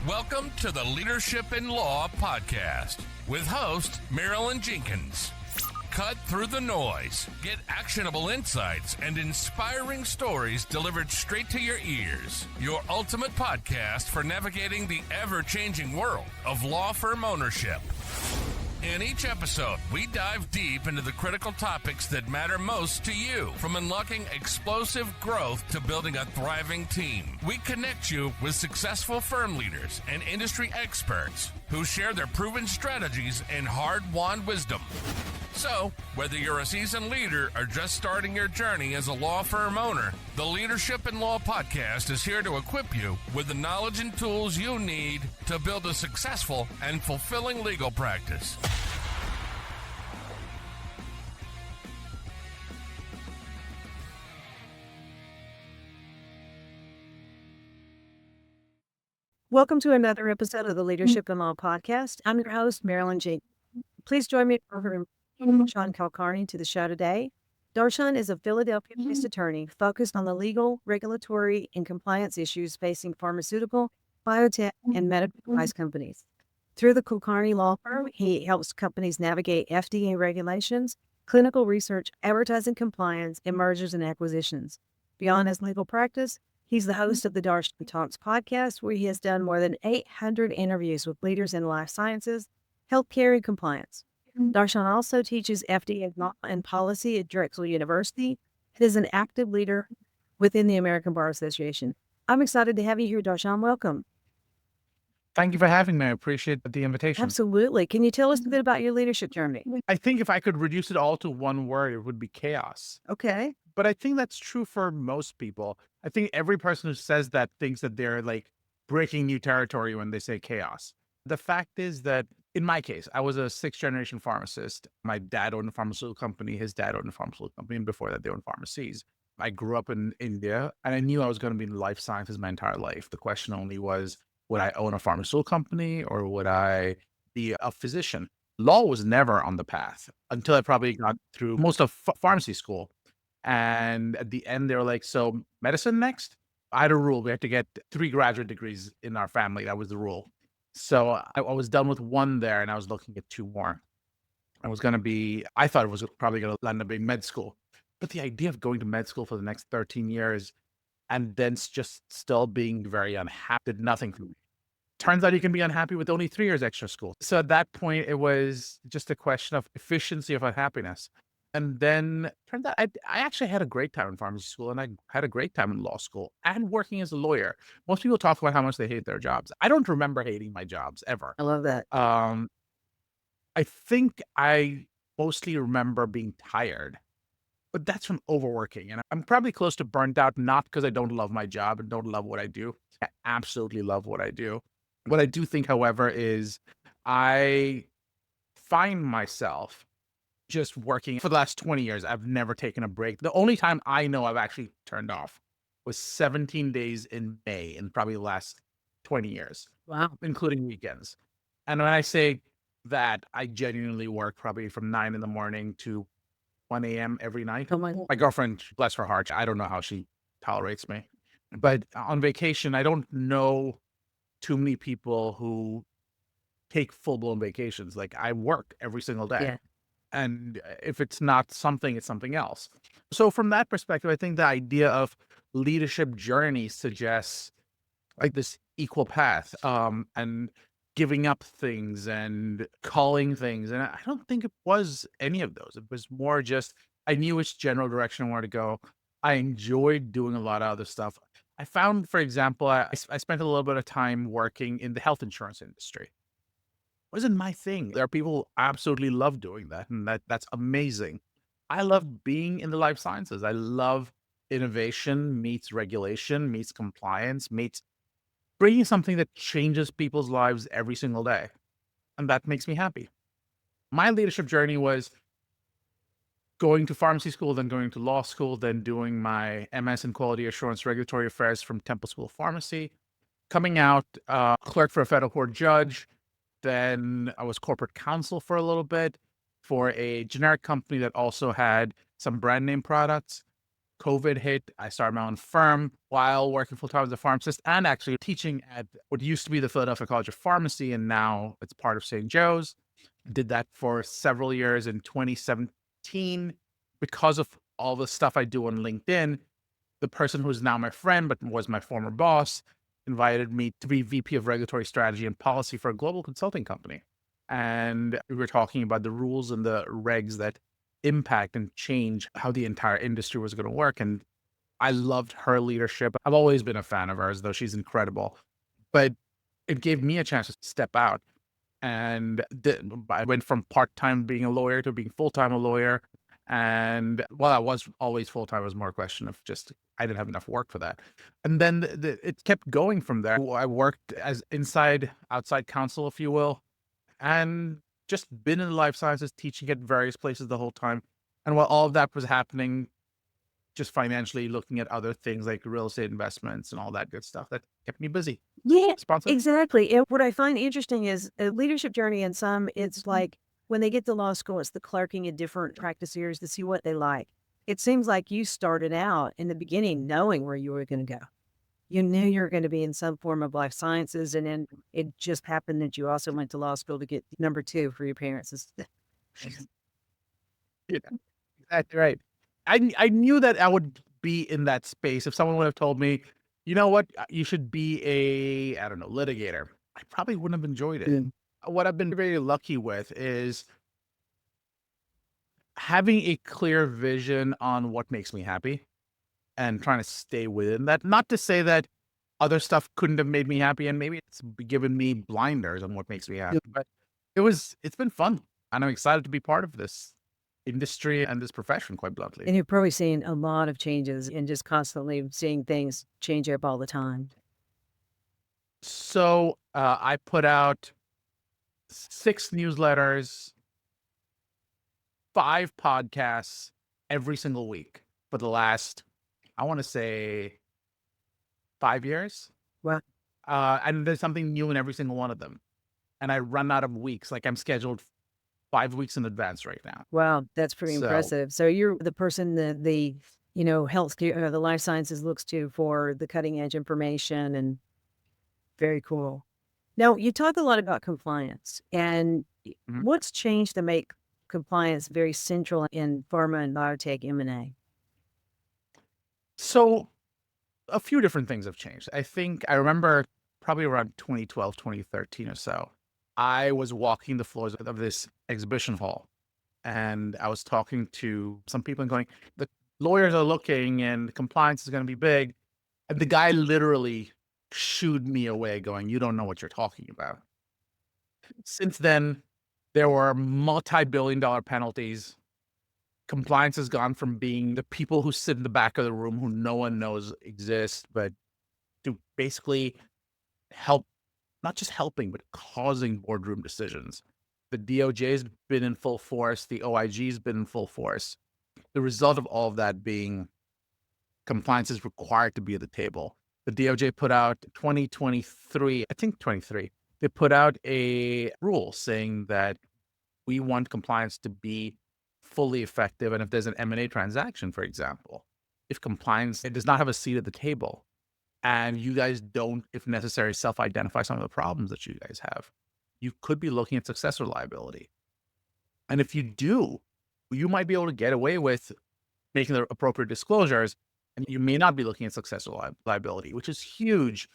Welcome to the Leadership in Law podcast with host Marilyn Jenkins. Cut through the noise, get actionable insights and inspiring stories delivered straight to your ears. Your ultimate podcast for navigating the ever-changing world of law firm ownership. In each episode, we dive deep into the critical topics that matter most to you, from unlocking explosive growth to building a thriving team. We connect you with successful firm leaders and industry experts who share their proven strategies and hard-won wisdom. So, whether you're a seasoned leader or just starting your journey as a law firm owner, the Leadership in Law podcast is here to equip you with the knowledge and tools you need to build a successful and fulfilling legal practice. Welcome to another episode of the Leadership in Law podcast. I'm your host, Marilyn Jenkins. Please join me for Darshan Kulkarni to the show today. Darshan is a Philadelphia-based attorney focused on the legal, regulatory, and compliance issues facing pharmaceutical, biotech, and medical device companies. Through the Kulkarni law firm, he helps companies navigate FDA regulations, clinical research, advertising compliance, and mergers and acquisitions. Beyond his legal practice, he's the host of the Darshan Talks podcast, where he has done more than 800 interviews with leaders in life sciences, healthcare, and compliance. Darshan also teaches FDA law and policy at Drexel University and is an active leader within the American Bar Association. I'm excited to have you here, Darshan. Welcome. Thank you for having me. I appreciate the invitation. Absolutely. Can you tell us a bit about your leadership journey? I think if I could reduce it all to one word, it would be chaos. Okay. But I think that's true for most people. I think every person who says that thinks that they're like breaking new territory when they say chaos. The fact is that in my case, I was a sixth-generation pharmacist. My dad owned a pharmaceutical company. His dad owned a pharmaceutical company. And before that, they owned pharmacies. I grew up in India, and I knew I was going to be in life sciences my entire life. The question only was, would I own a pharmaceutical company or would I be a physician? Law was never on the path until I probably got through most of pharmacy school. And at the end, they were like, so medicine next? I had a rule. We had to get 3 graduate degrees in our family. That was the rule. So I was done with 1 there, and I was looking at 2 more. I thought it was probably going to land up being med school. But the idea of going to med school for the next 13 years and then just still being very unhappy did nothing for me. Turns out you can be unhappy with only 3 years extra school. So at that point, it was just a question of efficiency of happiness. And then turned out I actually had a great time in pharmacy school, and I had a great time in law school and working as a lawyer. Most people talk about how much they hate their jobs. I don't remember hating my jobs ever. I love that. I think I mostly remember being tired, but that's from overworking. And I'm probably close to burnt out, not because I don't love my job and don't love what I do. I absolutely love what I do. What I do think, however, is I find myself just working for the last 20 years. I've never taken a break. The only time I know I've actually turned off was 17 days in May in probably the last 20 years. Wow. Including weekends. And when I say that, I genuinely work probably from 9 in the morning to 1 a.m. every night. Oh my God. My girlfriend, bless her heart, I don't know how she tolerates me. But on vacation, I don't know too many people who take full-blown vacations. Like, I work every single day. Yeah. And if it's not something, it's something else. So from that perspective, I think the idea of leadership journey suggests like this equal path and giving up things and calling things. And I don't think it was any of those. It was more just, I knew which general direction I wanted to go. I enjoyed doing a lot of other stuff. I found, for example, I spent a little bit of time working in the health insurance industry. Wasn't my thing. There are people who absolutely love doing that, and that's amazing. I love being in the life sciences. I love innovation meets regulation, meets compliance, meets bringing something that changes people's lives every single day. And that makes me happy. My leadership journey was going to pharmacy school, then going to law school, then doing my MS in Quality Assurance Regulatory Affairs from Temple School of Pharmacy, coming out, clerk for a federal court judge. Then I was corporate counsel for a little bit for a generic company that also had some brand name products. COVID hit, I started my own firm while working full time as a pharmacist and actually teaching at what used to be the Philadelphia College of Pharmacy, and now it's part of St. Joe's. Did that for several years. In 2017. Because of all the stuff I do on LinkedIn, the person who's now my friend, but was my former boss, invited me to be VP of Regulatory Strategy and Policy for a global consulting company. And we were talking about the rules and the regs that impact and change how the entire industry was going to work. And I loved her leadership. I've always been a fan of hers, though she's incredible. But it gave me a chance to step out. And I went from part-time being a lawyer to being full-time a lawyer. And while I was always full-time, it was more a question of just, I didn't have enough work for that. And then it kept going from there. I worked as outside counsel, if you will, and just been in the life sciences, teaching at various places the whole time. And while all of that was happening, just financially looking at other things like real estate investments and all that good stuff that kept me busy. Yeah, Responsive. exactly. And what I find interesting is a leadership journey in some, it's like when they get to law school, it's the clerking in different practice areas to see what they like. It seems like you started out in the beginning knowing where you were going to go. You knew you were going to be in some form of life sciences, and then it just happened that you also went to law school to get number two for your parents. Yeah, exactly right. I knew that I would be in that space. If someone would have told me, you know what, you should be a, I don't know, litigator, I probably wouldn't have enjoyed it. Yeah. What I've been very lucky with is having a clear vision on what makes me happy and trying to stay within that. Not to say that other stuff couldn't have made me happy, and maybe it's given me blinders on what makes me happy, but it's been fun. And I'm excited to be part of this industry and this profession, quite bluntly. And you're probably seeing a lot of changes and just constantly seeing things change up all the time. So I put out 6 newsletters, 5 podcasts every single week for the last, I want to say, 5 years. Wow. And there's something new in every single one of them. And I run out of weeks. Like, I'm scheduled 5 weeks in advance right now. Wow, that's pretty impressive. So you're the person that the healthcare or the life sciences looks to for the cutting edge information, and very cool. Now, you talk a lot about compliance, and what's changed to make compliance very central in pharma and biotech M&A? So a few different things have changed. I remember probably around 2012, 2013 or so, I was walking the floors of this exhibition hall, and I was talking to some people and going, the lawyers are looking and compliance is going to be big. And the guy literally shooed me away going, you don't know what you're talking about. Since then, there were multi-billion-dollar penalties. Compliance has gone from being the people who sit in the back of the room who no one knows exist, but to basically help, not just helping, but causing boardroom decisions. The DOJ has been in full force. The OIG has been in full force. The result of all of that being compliance is required to be at the table. The DOJ put out 2023, I think 23, they put out a rule saying that we want compliance to be fully effective. And if there's an M&A transaction, for example, if compliance does not have a seat at the table and you guys don't, if necessary, self-identify some of the problems that you guys have, you could be looking at successor liability. And if you do, you might be able to get away with making the appropriate disclosures, and you may not be looking at successor liability, which is huge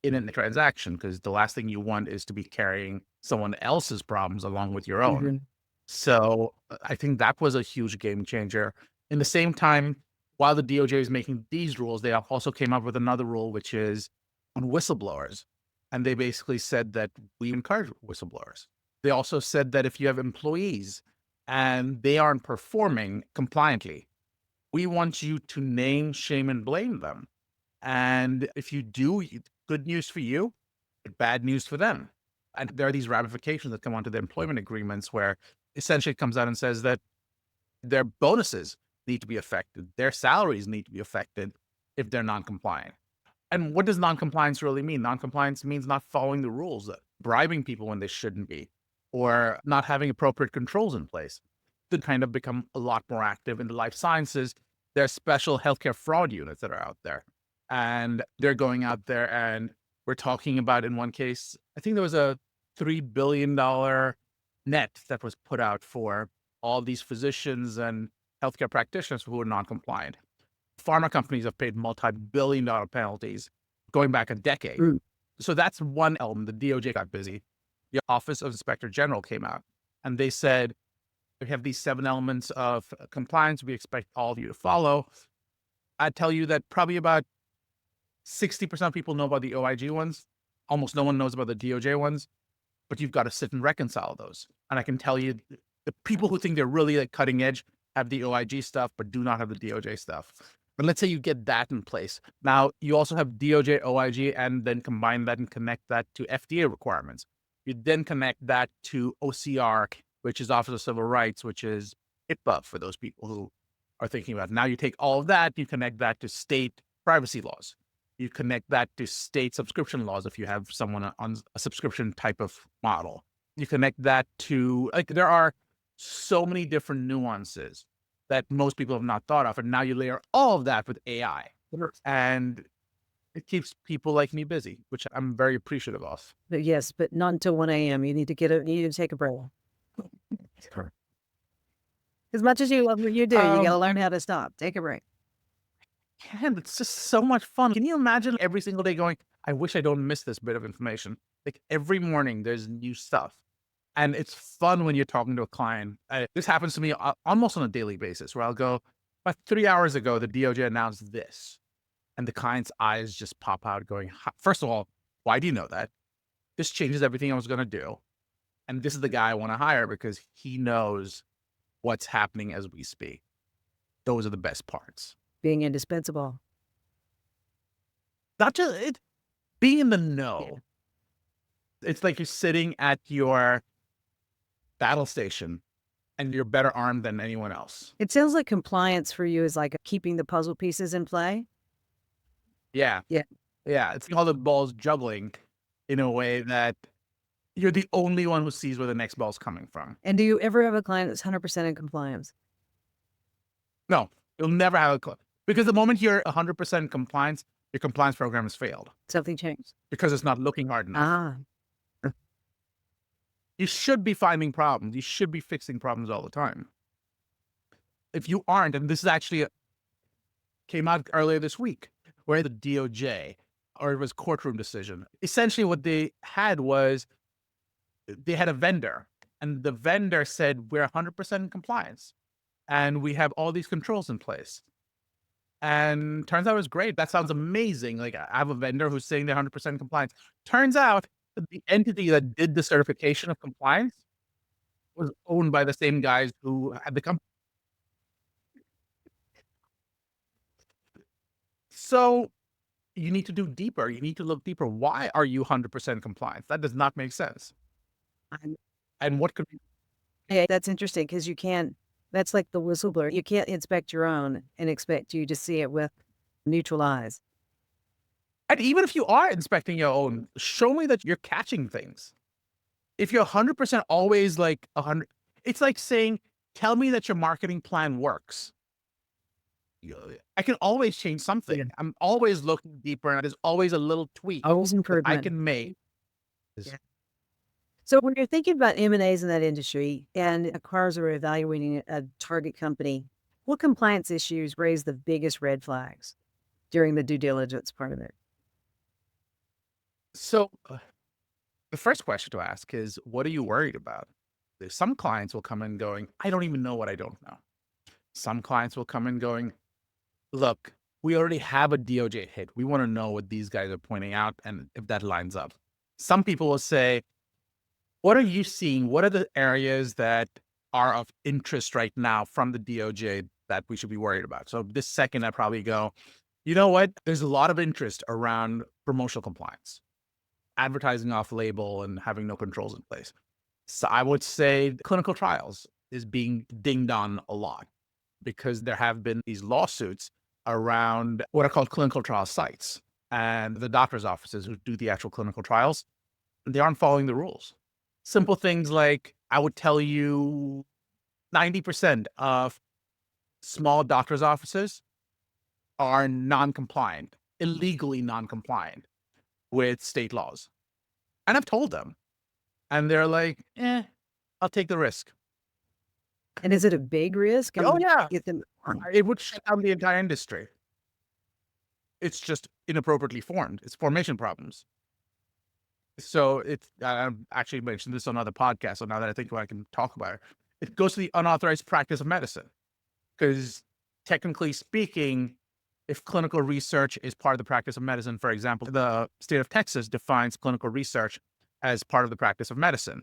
in a transaction, because the last thing you want is to be carrying someone else's problems along with your own. So I think that was a huge game changer. In the same time, while the DOJ is making these rules, they also came up with another rule, which is on whistleblowers. And they basically said that we encourage whistleblowers. They also said that if you have employees and they aren't performing compliantly, we want you to name, shame, and blame them. And if you do, good news for you, but bad news for them. And there are these ramifications that come onto the employment agreements where essentially it comes out and says that their bonuses need to be affected. Their salaries need to be affected if they're non-compliant. And what does non-compliance really mean? Non-compliance means not following the rules, bribing people when they shouldn't be, or not having appropriate controls in place. They kind of become a lot more active in the life sciences There are special healthcare fraud units that are out there. And they're going out there, and we're talking about, in one case, I think there was a $3 billion net that was put out for all these physicians and healthcare practitioners who were non-compliant. Pharma companies have paid multi-billion-dollar penalties going back a decade. So that's one element. The DOJ got busy. The Office of Inspector General came out, and they said, we have these 7 elements of compliance we expect all of you to follow. I'd tell you that probably about 60% of people know about the OIG ones. Almost no one knows about the DOJ ones, but you've got to sit and reconcile those. And I can tell you, the people who think they're really like cutting edge have the OIG stuff, but do not have the DOJ stuff. But let's say you get that in place. Now, you also have DOJ, OIG, and then combine that and connect that to FDA requirements. You then connect that to OCR, which is Office of Civil Rights, which is HIPAA for those people who are thinking about it. Now you take all of that, you connect that to state privacy laws. You connect that to state subscription laws if you have someone on a subscription type of model. You connect that to, like, there are so many different nuances that most people have not thought of. And now you layer all of that with AI. And it keeps people like me busy, which I'm very appreciative of. But yes, but not until 1 a.m. You need to you need to take a break. As much as you love what you do, you got to learn how to stop. Take a break. And it's just so much fun. Can you imagine every single day going, I wish I don't miss this bit of information. Like every morning there's new stuff. And it's fun when you're talking to a client. This happens to me almost on a daily basis where I'll go, about 3 hours ago, the DOJ announced this. And the client's eyes just pop out going, first of all, why do you know that? This changes everything I was going to do. And this is the guy I want to hire because he knows what's happening as we speak. Those are the best parts. Being indispensable. Not just it, being in the know. Yeah. It's like you're sitting at your battle station and you're better armed than anyone else. It sounds like compliance for you is like keeping the puzzle pieces in play. Yeah. Yeah. Yeah. It's all the balls juggling in a way that you're the only one who sees where the next ball's coming from. And do you ever have a client that's 100% in compliance? No, you'll never have a client. Because the moment you're 100% in compliance, your compliance program has failed. Something changed. Because it's not looking hard enough. You should be finding problems. You should be fixing problems all the time. If you aren't, and this is actually came out earlier this week, where the DOJ, or it was courtroom decision, essentially what they had was, they had a vendor, and the vendor said, we're 100% in compliance, and we have all these controls in place. And turns out it was great. That sounds amazing. Like, I have a vendor who's saying they're 100% compliance. Turns out that the entity that did the certification of compliance was owned by the same guys who had the company. So you need to do deeper. You need to look deeper. Why are you 100% compliance? That does not make sense. And what could be? Yeah, that's interesting because you can't, that's like the whistleblower. You can't inspect your own and expect you to see it with neutral eyes. And even if you are inspecting your own, show me that you're catching things. If you're 100% always like 100, it's like saying, tell me that your marketing plan works. I can always change something. Yeah. I'm always looking deeper, and there's always a little tweak that I can make. Yeah. So when you're thinking about M&As in that industry and acquirers are evaluating a target company, what compliance issues raise the biggest red flags during the due diligence part of it? So the first question to ask is, what are you worried about? There's some clients will come in going, I don't even know what I don't know. Some clients will come in going, look, we already have a DOJ hit. We want to know what these guys are pointing out and if that lines up. Some people will say, what are you seeing? What are the areas that are of interest right now from the DOJ that we should be worried about? So this second, I probably go, you know what? There's a lot of interest around promotional compliance, advertising off label and having no controls in place. So I would say clinical trials is being dinged on a lot because there have been these lawsuits around what are called clinical trial sites and the doctor's offices who do the actual clinical trials. They aren't following the rules. Simple things like, I would tell you 90% of small doctor's offices are non-compliant, illegally non-compliant with state laws. And I've told them. And they're like, I'll take the risk. And is it a big risk? Oh, yeah. Get them. It would shut down the entire industry. It's just inappropriately formed. It's formation problems. So I actually mentioned this on another podcast. So now that I think about it, I can talk about it. It goes to the unauthorized practice of medicine. Because technically speaking, if clinical research is part of the practice of medicine, for example, the state of Texas defines clinical research as part of the practice of medicine.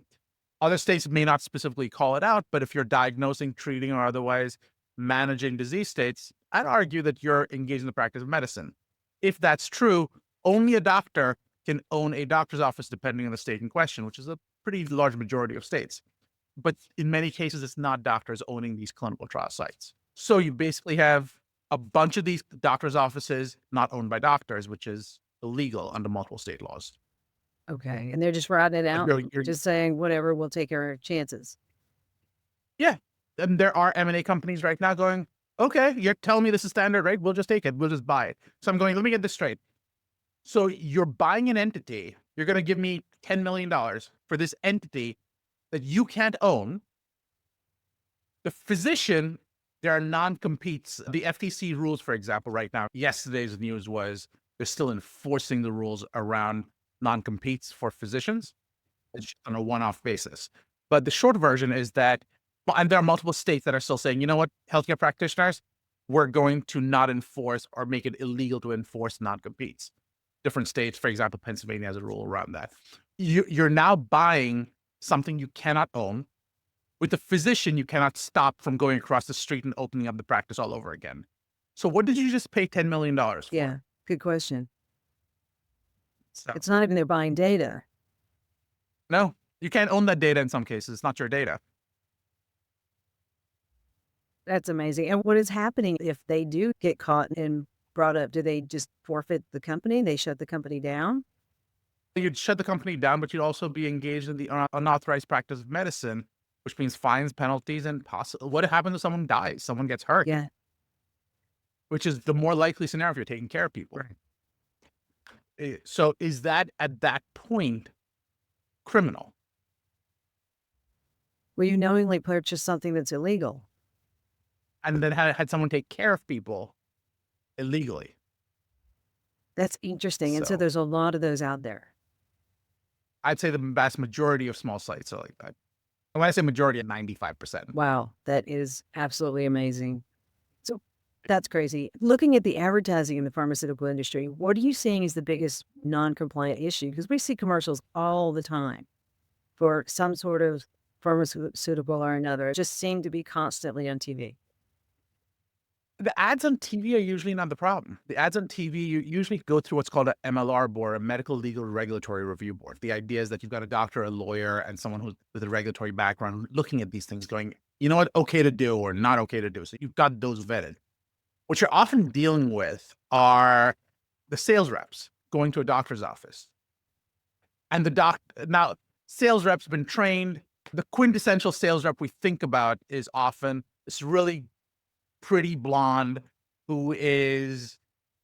Other states may not specifically call it out, but if you're diagnosing, treating, or otherwise managing disease states, I'd argue that you're engaged in the practice of medicine. If that's true, only a doctor can own a doctor's office depending on the state in question, which is a pretty large majority of states. But in many cases, it's not doctors owning these clinical trial sites. So you basically have a bunch of these doctors' offices not owned by doctors, which is illegal under multiple state laws. Okay. And they're just riding it out, You're- just saying, whatever, we'll take our chances. Yeah. And there are M&A companies right now going, okay, you're telling me this is standard, right? We'll just take it. We'll just buy it. So I'm going, let me get this straight. So you're buying an entity. You're going to give me $10 million for this entity that you can't own. The physician, there are non-competes. The FTC rules, for example, right now, yesterday's news was they're still enforcing the rules around non-competes for physicians. It's on a one-off basis. But the short version is that, and there are multiple states that are still saying, you know what, healthcare practitioners, we're going to not enforce or make it illegal to enforce non-competes. Different states, for example, Pennsylvania has a rule around that. You're now buying something you cannot own. With the physician, you cannot stop from going across the street and opening up the practice all over again. So what did you just pay $10 million for? Yeah. Good question. So, It's not even they're buying data. no, you can't own that data in some cases. It's not your data. That's amazing. And what is happening if they do get caught and brought up? Do they just forfeit the company? They shut the company down? You'd shut the company down, but you'd also be engaged in the unauthorized practice of medicine, which means fines, penalties, and what happens if someone dies? Someone gets hurt. Yeah. Which is the more likely scenario if you're taking care of people. Right. So is that at that point criminal? Well, you knowingly purchase something that's illegal. And then had someone take care of people illegally. That's interesting. And so So- there's a lot of those out there. I'd say the vast majority of small sites are like that. And when I say majority, 95%. Wow. That is absolutely amazing. So that's crazy. Looking at the advertising in the pharmaceutical industry, what are you seeing is the biggest non-compliant issue? Because we see commercials all the time for some sort of pharmaceutical or another. It just seem to be constantly on TV. The ads on TV are usually not the problem. The ads on TV, you usually go through what's called an MLR board, a medical legal regulatory review board. The idea is that you've got a doctor, a lawyer, and someone who's with a regulatory background looking at these things going, you know what, okay to do or not okay to do. So you've got those vetted. What you're often dealing with are the sales reps going to a doctor's office. And now sales reps been trained. The quintessential sales rep we think about is often this really pretty blonde who is,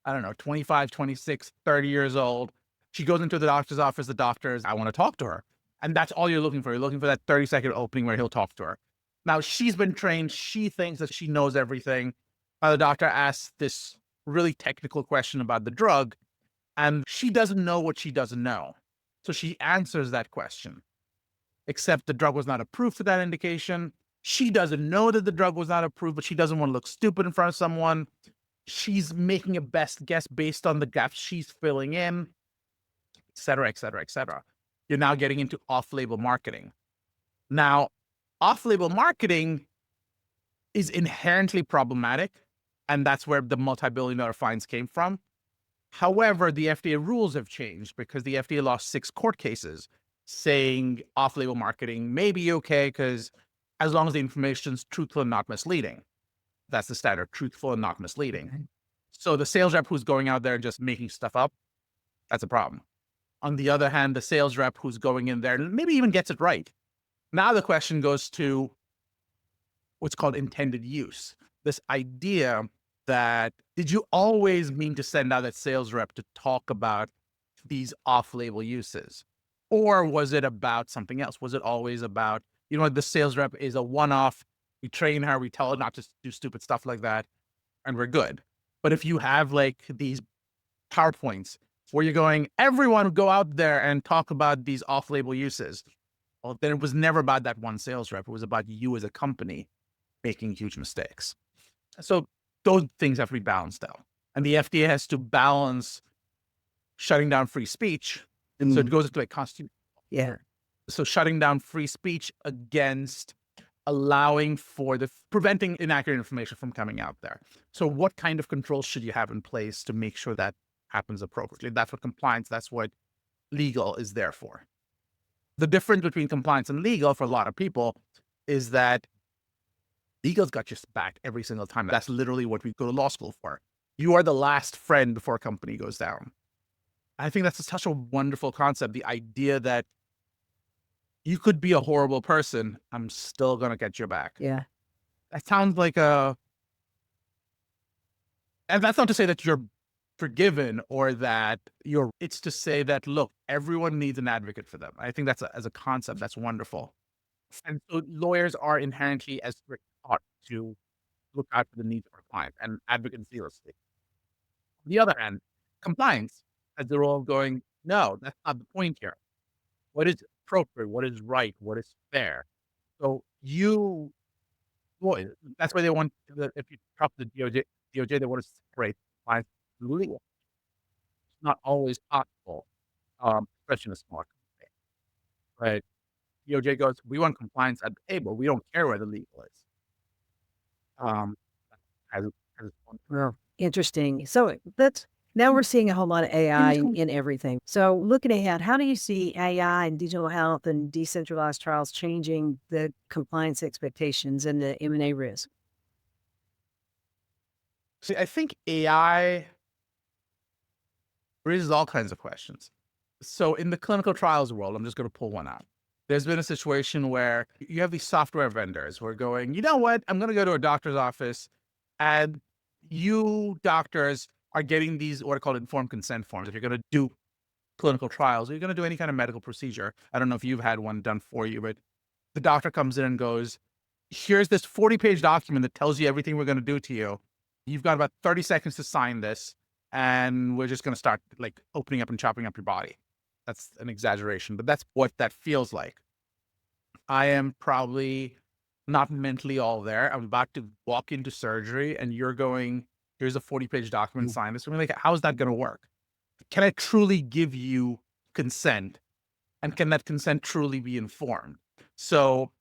I don't know, 25, 26, 30 years old. She goes into the doctor's office. The doctor is, I want to talk to her. And that's all you're looking for. You're looking for that 30-second opening where he'll talk to her. Now, she's been trained. She thinks that she knows everything. The doctor asks this really technical question about the drug, and she doesn't know what she doesn't know. So she answers that question, except the drug was not approved for that indication. She doesn't know that the drug was not approved, but she doesn't want to look stupid in front of someone. She's making a best guess based on the gaps she's filling in, et cetera, et cetera, et cetera. You're now getting into off-label marketing. Now, off-label marketing is inherently problematic, and that's where the multi-billion-dollar fines came from. However, the FDA rules have changed because the FDA lost 6 court cases saying off-label marketing may be okay because as long as the information is truthful and not misleading. That's the standard, truthful and not misleading. Okay. So the sales rep who's going out there and just making stuff up, that's a problem. On the other hand, the sales rep who's going in there and maybe even gets it right. Now the question goes to what's called intended use. this idea that, did you always mean to send out that sales rep to talk about these off-label uses? Or was it about something else? Was it always about, the sales rep is a one-off, we train her, we tell her not to do stupid stuff like that, and we're good. But if you have like these PowerPoints where you're going, everyone go out there and talk about these off-label uses, well, then it was never about that one sales rep. It was about you as a company making huge mistakes. So those things have to be balanced out. And the FDA has to balance shutting down free speech. So it goes into a constitution. Yeah. So shutting down free speech against allowing for preventing inaccurate information from coming out there. So what kind of controls should you have in place to make sure that happens appropriately? That's what compliance, that's what legal is there for. The difference between compliance and legal for a lot of people is that legal's got your back every single time. That's literally what we go to law school for. You are the last friend before a company goes down. I think that's such a wonderful concept. The idea that you could be a horrible person, I'm still going to get your back. Yeah. That sounds like and that's not to say that you're forgiven or that it's to say that, look, everyone needs an advocate for them. I think that's as a concept, that's wonderful. And so lawyers are inherently as taught to look out for the needs of our client and advocate zealously. On the other hand, compliance has the role of going, no, that's not the point here. What is appropriate? What is right? What is fair? So that's why they want, if you talk to the DOJ, they want to separate compliance and legal. It's not always possible, especially in a small company. But DOJ goes, we want compliance at the table. We don't care where the legal is. Well, interesting. So now we're seeing a whole lot of AI in everything. So looking ahead, how do you see AI and digital health and decentralized trials changing the compliance expectations and the M&A risk? See, I think AI raises all kinds of questions. So in the clinical trials world, I'm just going to pull one out. There's been a situation where you have these software vendors who are going, you know what, I'm going to go to a doctor's office, and you doctors are getting these what are called informed consent forms. If you're going to do clinical trials, or you're going to do any kind of medical procedure, I don't know if you've had one done for you, but the doctor comes in and goes, here's this 40-page document that tells you everything we're going to do to you. You've got about 30 seconds to sign this, and we're just going to start like opening up and chopping up your body. That's an exaggeration, but that's what that feels like. I am probably not mentally all there. I'm about to walk into surgery and you're going, here's a 40-page document, sign this. I'm like, how is that going to work? Can I truly give you consent? And can that consent truly be informed? So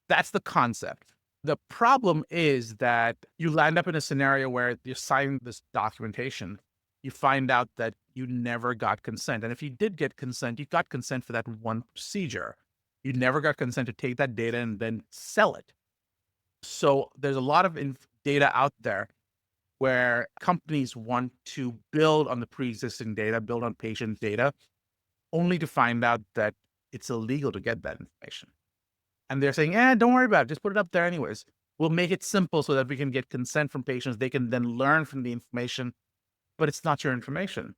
that's the concept. The problem is that you land up in a scenario where you sign this documentation, you find out that you never got consent. And if you did get consent, you got consent for that one procedure. You never got consent to take that data and then sell it. So there's a lot of data out there where companies want to build on the pre-existing data, build on patient data, only to find out that it's illegal to get that information. And they're saying, don't worry about it. Just put it up there anyways. We'll make it simple so that we can get consent from patients. They can then learn from the information, but it's not your information.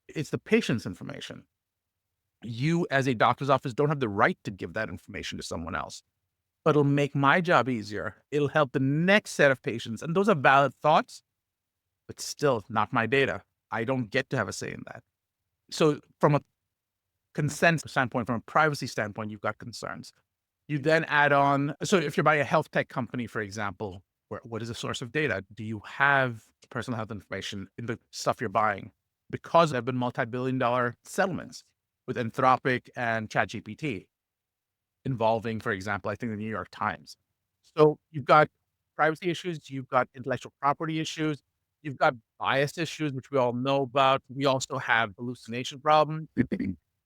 It's the patient's information. You as a doctor's office don't have the right to give that information to someone else, but it'll make my job easier. It'll help the next set of patients. And those are valid thoughts, but still not my data. I don't get to have a say in that. So from a consent standpoint, from a privacy standpoint, you've got concerns. You then add on, so if you're buying a health tech company, for example, what is the source of data? Do you have personal health information in the stuff you're buying? Because there have been multi-billion-dollar settlements with Anthropic and ChatGPT involving, for example, I think the New York Times. So you've got privacy issues, you've got intellectual property issues, you've got bias issues, which we all know about. We also have hallucination problems.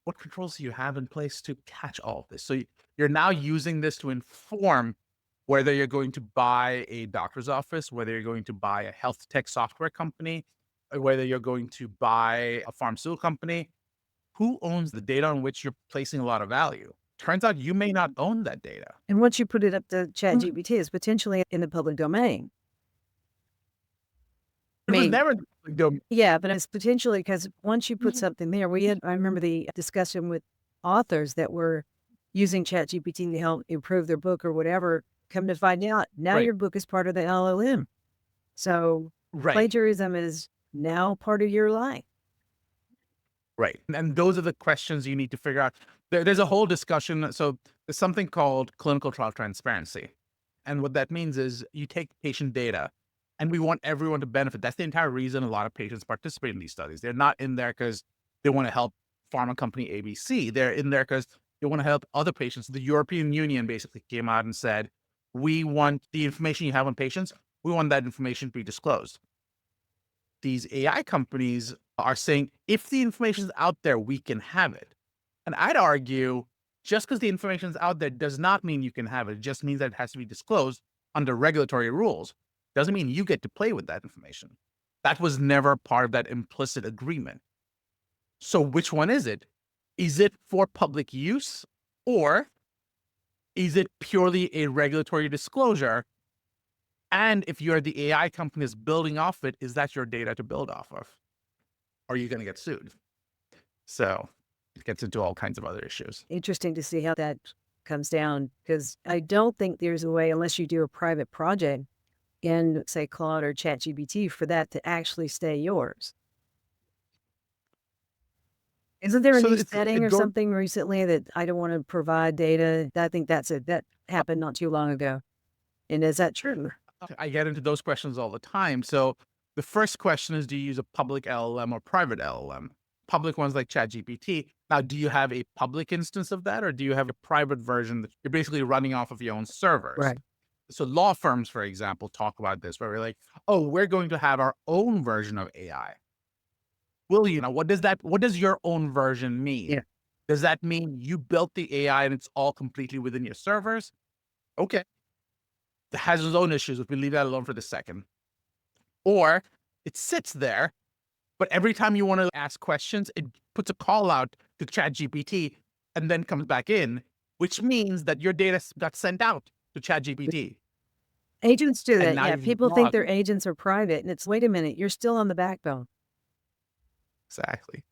What controls do you have in place to catch all of this? So you're now using this to inform whether you're going to buy a doctor's office, whether you're going to buy a health tech software company, or whether you're going to buy a pharmaceutical company. Who owns the data on which you're placing a lot of value? Turns out you may not own that data. And once you put it up to ChatGPT, it's potentially in the public domain. It was mean, never public domain. yeah, but it's potentially because once you put something there, I remember the discussion with authors that were using ChatGPT to help improve their book or whatever. Come to find out, now Right. your book is part of the LLM. So Right. plagiarism is now part of your life. Right. And those are the questions you need to figure out. There's a whole discussion. So there's something called clinical trial transparency. And what that means is you take patient data and we want everyone to benefit. That's the entire reason a lot of patients participate in these studies. They're not in there because they want to help pharma company ABC. They're in there because they want to help other patients. The European Union basically came out and said, we want the information you have on patients, we want that information to be disclosed. These AI companies are saying, if the information is out there, we can have it. And I'd argue, just because the information is out there does not mean you can have it. It just means that it has to be disclosed under regulatory rules. Doesn't mean you get to play with that information. That was never part of that implicit agreement. So which one is it? Is it for public use, or is it purely a regulatory disclosure? And if you're the AI company that's building off it, is that your data to build off of? Or are you going to get sued? So it gets into all kinds of other issues. Interesting to see how that comes down, because I don't think there's a way, unless you do a private project in, say, Claude or ChatGPT, for that to actually stay yours. Isn't there a new setting or something recently that I don't want to provide data? I think that happened not too long ago. And is that true? I get into those questions all the time. So the first question is, do you use a public LLM or private LLM? Public ones like ChatGPT. Now, do you have a public instance of that, or do you have a private version that you're basically running off of your own servers? Right. So law firms, for example, talk about this, where we're like, oh, we're going to have our own version of AI. Well, what does your own version mean? Yeah. Does that mean you built the AI and it's all completely within your servers? Okay. It has its own issues, but we leave that alone for the second. Or it sits there, but every time you want to ask questions, it puts a call out to ChatGPT and then comes back in, which means that your data got sent out to ChatGPT. Agents do that. Yeah, people think their logged. agents are private, and it's, wait a minute, you're still on the backbone. Exactly.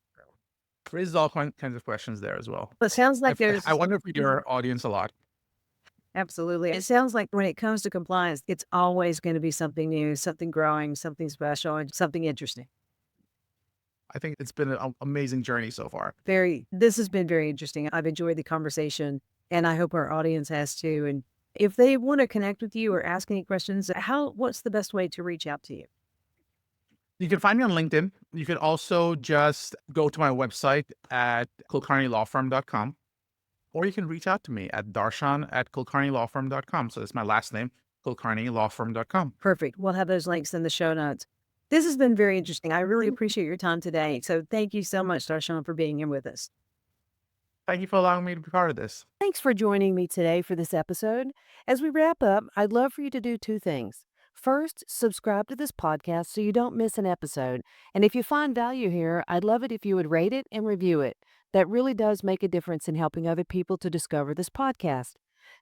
Raises all kinds of questions there as well. But it sounds like I wonder for your audience a lot. Absolutely. It sounds like when it comes to compliance, it's always going to be something new, something growing, something special, and something interesting. I think it's been an amazing journey so far. This has been very interesting. I've enjoyed the conversation, and I hope our audience has too. And if they want to connect with you or ask any questions, what's the best way to reach out to you? You can find me on LinkedIn. You can also just go to my website at kulkarnilawfirm.com, or you can reach out to me at darshan@kulkarnilawfirm.com. So it's my last name, kulkarnilawfirm.com. Perfect. We'll have those links in the show notes. This has been very interesting. I really appreciate your time today. So thank you so much, Darshan, for being here with us. Thank you for allowing me to be part of this. Thanks for joining me today for this episode. As we wrap up, I'd love for you to do two things. First, subscribe to this podcast so you don't miss an episode. And if you find value here, I'd love it if you would rate it and review it. That really does make a difference in helping other people to discover this podcast.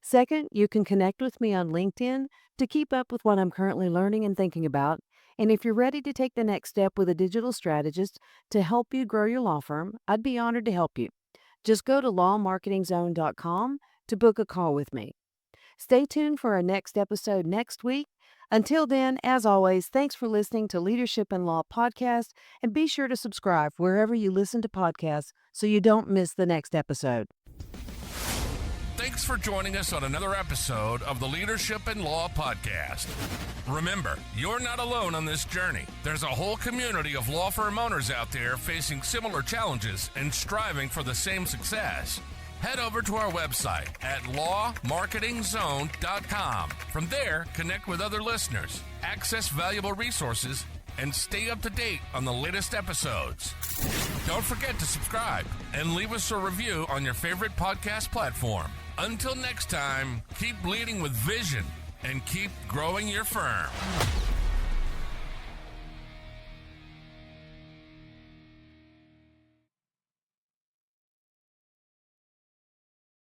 Second, you can connect with me on LinkedIn to keep up with what I'm currently learning and thinking about. And if you're ready to take the next step with a digital strategist to help you grow your law firm, I'd be honored to help you. Just go to lawmarketingzone.com to book a call with me. Stay tuned for our next episode next week. Until then, as always, thanks for listening to Leadership in Law Podcast, and be sure to subscribe wherever you listen to podcasts so you don't miss the next episode. Thanks for joining us on another episode of the Leadership in Law Podcast. Remember, you're not alone on this journey. There's a whole community of law firm owners out there facing similar challenges and striving for the same success. Head over to our website at lawmarketingzone.com. From there, connect with other listeners, access valuable resources, and stay up to date on the latest episodes. Don't forget to subscribe and leave us a review on your favorite podcast platform. Until next time, keep leading with vision and keep growing your firm.